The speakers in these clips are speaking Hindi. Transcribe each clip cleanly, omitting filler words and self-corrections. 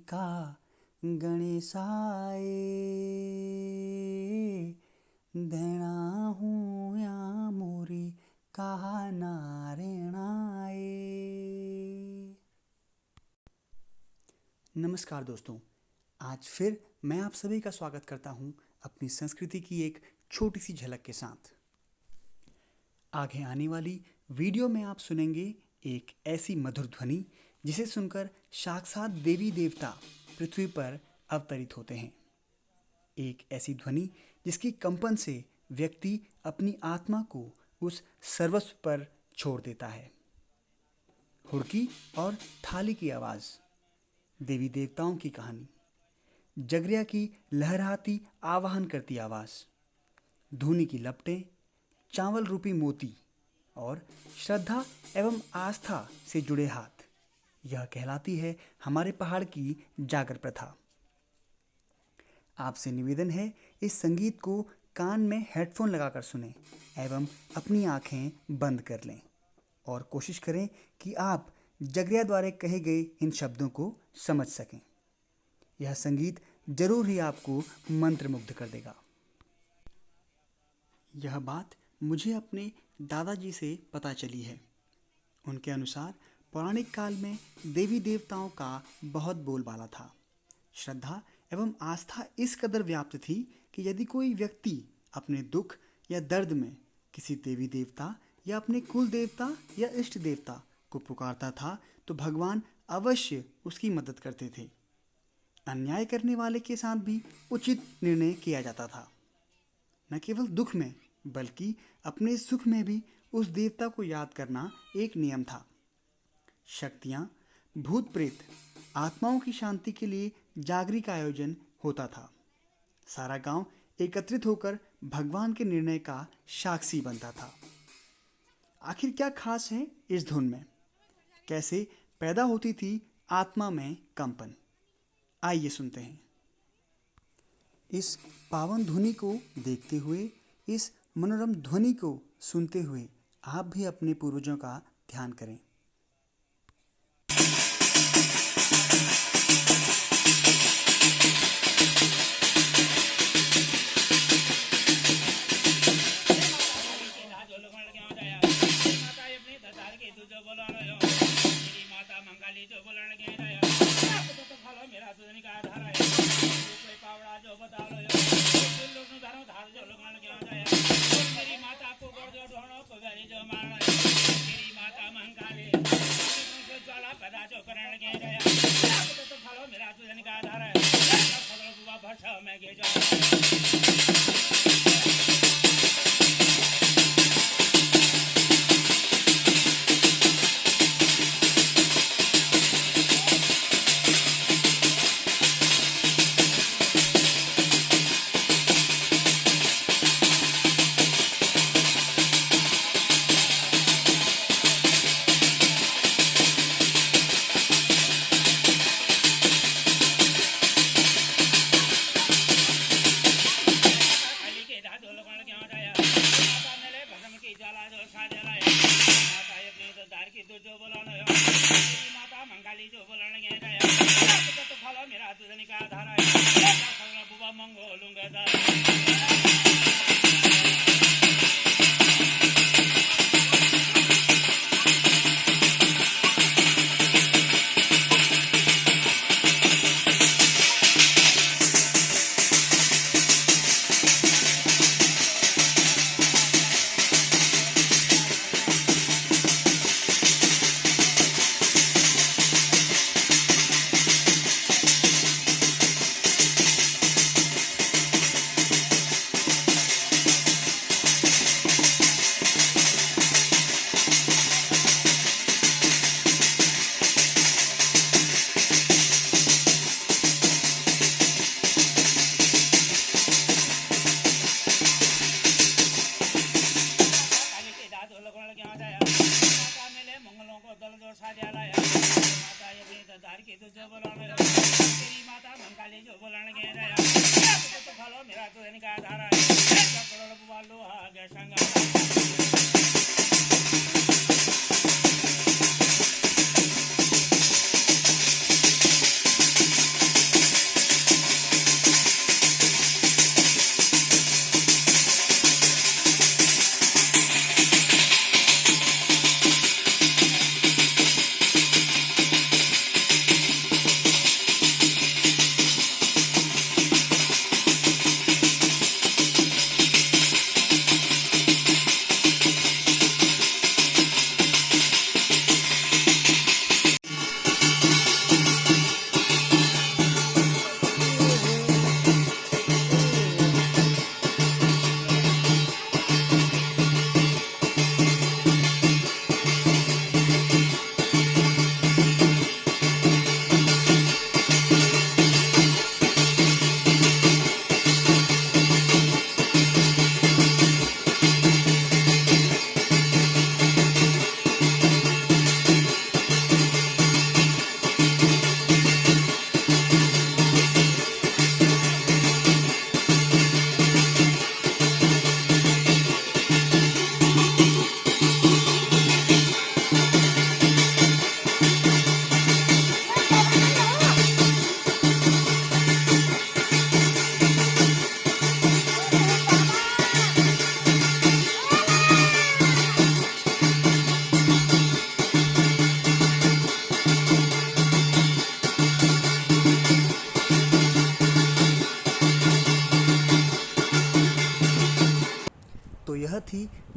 का गणेशाय देना हूँ या मोरी कहा नारायणाय। नमस्कार दोस्तों, आज फिर मैं आप सभी का स्वागत करता हूँ अपनी संस्कृति की एक छोटी सी झलक के साथ। आगे आने वाली वीडियो में आप सुनेंगे एक ऐसी मधुर ध्वनि जिसे सुनकर साक्षात देवी देवता पृथ्वी पर अवतरित होते हैं। एक ऐसी ध्वनि जिसकी कंपन से व्यक्ति अपनी आत्मा को उस सर्वस्व पर छोड़ देता है। हुड़की और थाली की आवाज़, देवी देवताओं की कहानी, जगरिया की लहराती आवाहन करती आवाज़, धूनी की लपटें, चावल रूपी मोती और श्रद्धा एवं आस्था से जुड़े हाथ, यह कहलाती है हमारे पहाड़ की जागर प्रथा। आपसे निवेदन है इस संगीत को कान में हेडफोन लगाकर सुनें एवं अपनी आंखें बंद कर लें और कोशिश करें कि आप जगरिया द्वारा कहे गए इन शब्दों को समझ सकें। यह संगीत जरूर ही आपको मंत्रमुग्ध कर देगा। यह बात मुझे अपने दादाजी से पता चली है। उनके अनुसार पौराणिक काल में देवी देवताओं का बहुत बोलबाला था। श्रद्धा एवं आस्था इस कदर व्याप्त थी कि यदि कोई व्यक्ति अपने दुख या दर्द में किसी देवी देवता या अपने कुल देवता या इष्ट देवता को पुकारता था तो भगवान अवश्य उसकी मदद करते थे। अन्याय करने वाले के साथ भी उचित निर्णय किया जाता था। न केवल दुख में बल्कि अपने सुख में भी उस देवता को याद करना एक नियम था। शक्तियाँ, भूत प्रेत, आत्माओं की शांति के लिए जागरी का आयोजन होता था। सारा गांव एकत्रित होकर भगवान के निर्णय का साक्षी बनता था। आखिर क्या खास है इस धुन में? कैसे पैदा होती थी आत्मा में कंपन? आइए सुनते हैं। इस पावन ध्वनि को देखते हुए, इस मनोरम ध्वनि को सुनते हुए आप भी अपने पूर्वजों का ध्यान करें।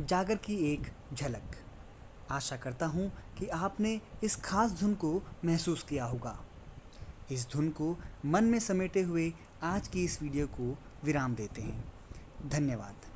जागर की एक झलक। आशा करता हूँ कि आपने इस खास धुन को महसूस किया होगा। इस धुन को मन में समेटे हुए आज की इस वीडियो को विराम देते हैं। धन्यवाद।